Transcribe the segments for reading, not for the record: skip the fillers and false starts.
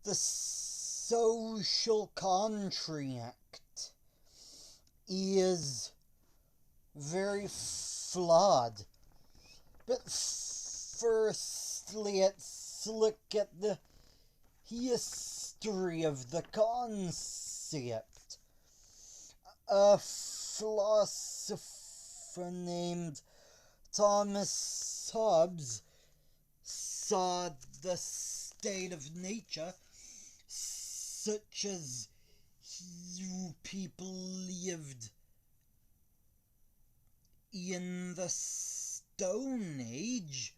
The social contract is very flawed. But first, let's look at the history of the concept. A philosopher named Thomas Hobbes saw the state of nature such as people lived in the Stone Age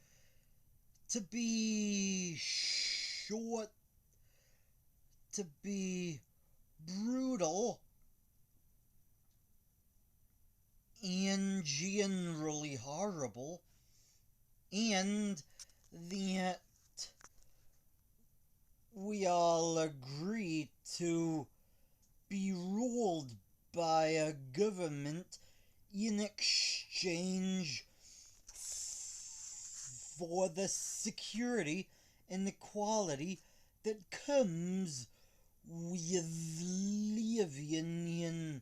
to be short, to be brutal, and generally horrible, and that we all agree to be ruled by a government in exchange for the security and equality that comes with living in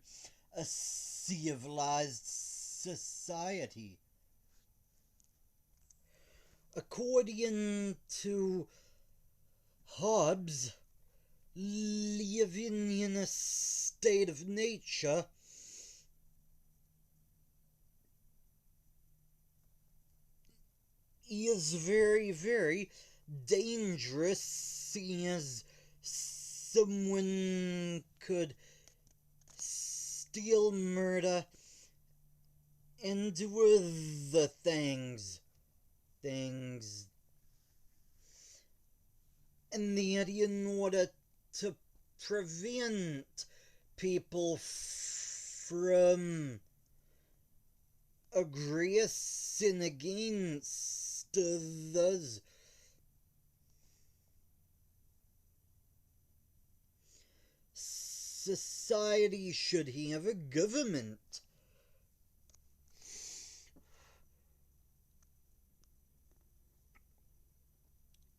a civilized society. According to Hobbes, living in a state of nature is very, very dangerous, as someone could steal, murder, and do other things. And that in order to prevent people from aggressing against others, society should have a government.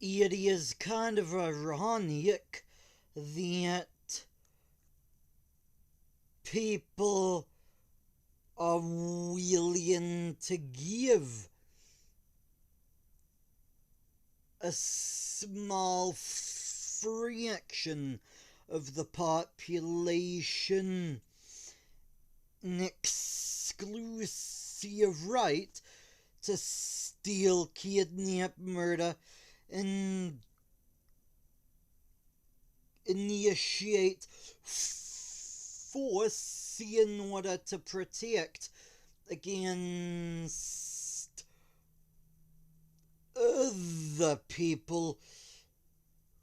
It is kind of ironic that people are willing to give a small fraction of the population an exclusive right to steal, kidnap, murder, and initiate force in order to protect against other people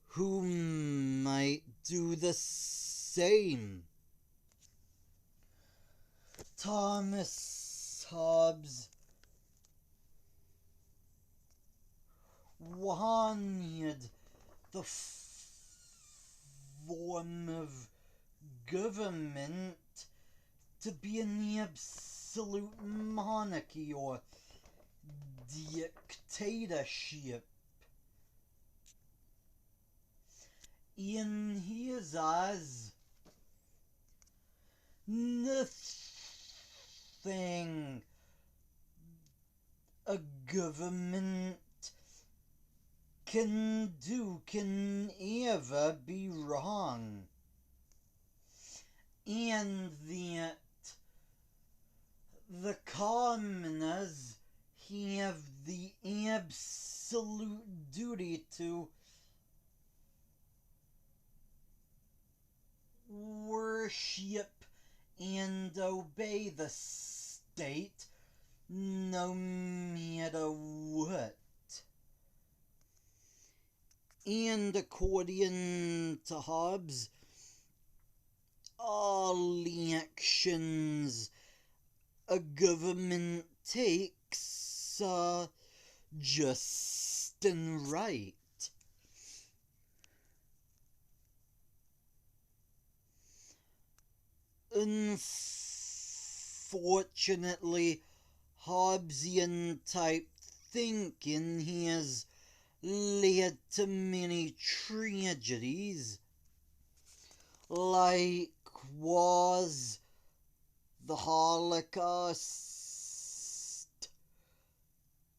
who might do the same. Thomas Hobbes wanted the form of government to be an absolute monarchy or dictatorship. In his eyes, nothing a government can do can ever be wrong, and that the commoners have the absolute duty to worship and obey the state no matter what. And according to Hobbes, all actions a government takes are just and right. Unfortunately, Hobbesian type thinking has led to many tragedies, like was the Holocaust,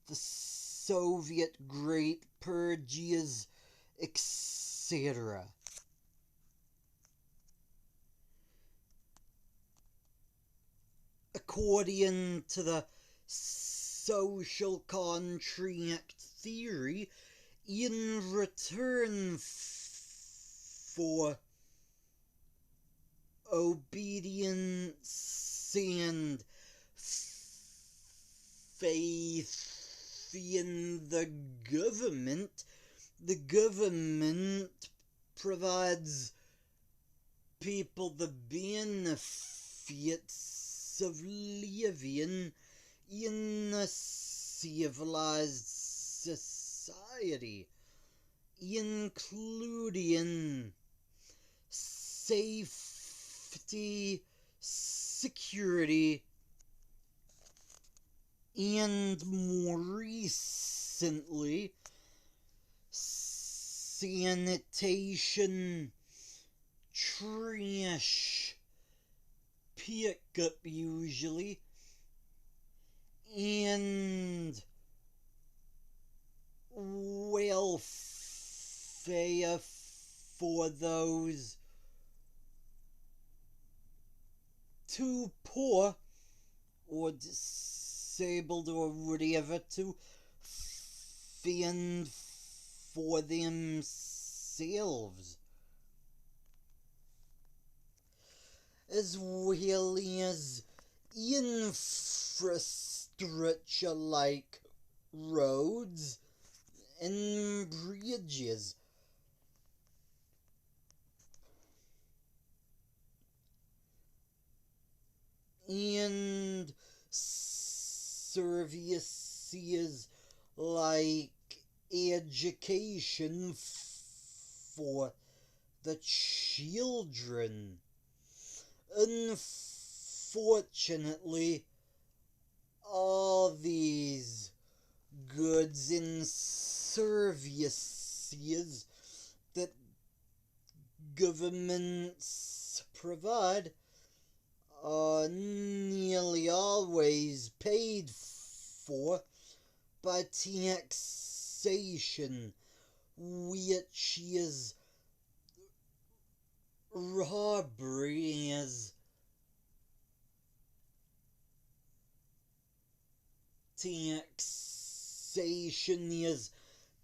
the Soviet Great Purges, etc. According to the social contract theory, in return for obedience and faith in the government provides people the benefits of living in a civilized society, including safety, security, and more recently, sanitation, trash pickup usually, and welfare for those too poor or disabled or whatever to fend for themselves, as well as infrastructure like roads and bridges. And services like education for the children. Unfortunately, all these goods and services that governments provide are nearly always paid for by taxation, which is robbery, as taxation is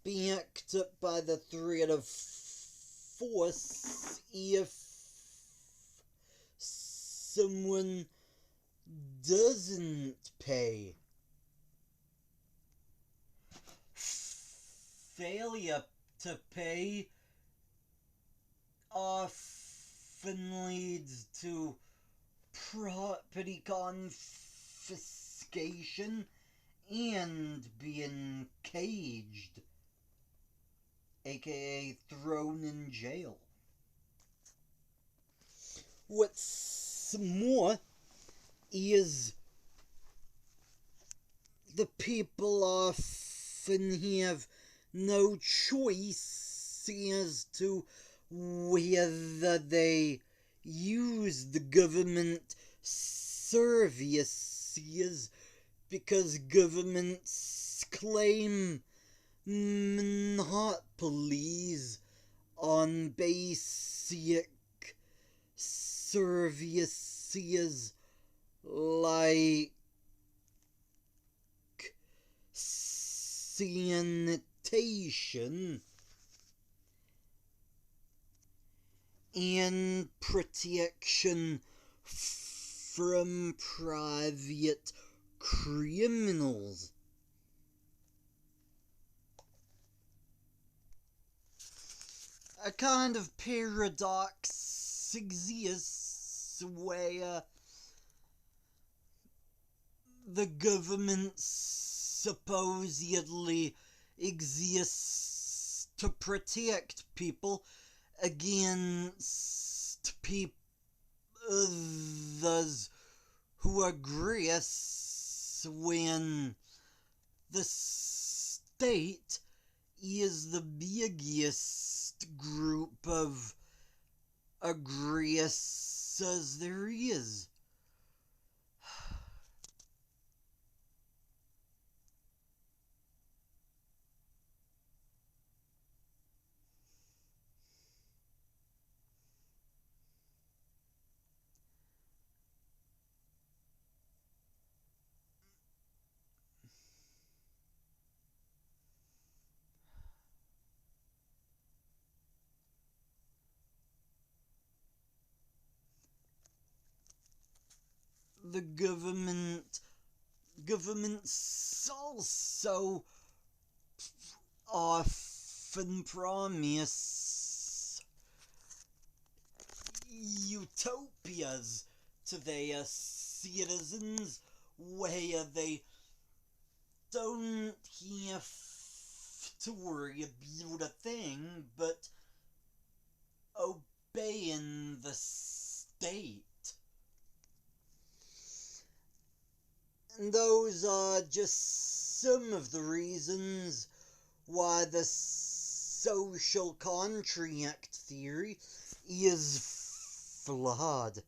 backed up by the threat of force if someone doesn't pay. Failure to pay often leads to property confiscation and being caged, aka thrown in jail. What's more is the people often have no choice as to whether they use the government services, because governments claim monopolies on basic services like sanitation and protection from private criminals. A kind of paradox exists where the government supposedly exists to protect people against others who aggress, when the state is the biggest group of aggressors there is. The governments also often promise utopias to their citizens where they don't have to worry about a thing but obeying the state. And those are just some of the reasons why the social contract theory is flawed.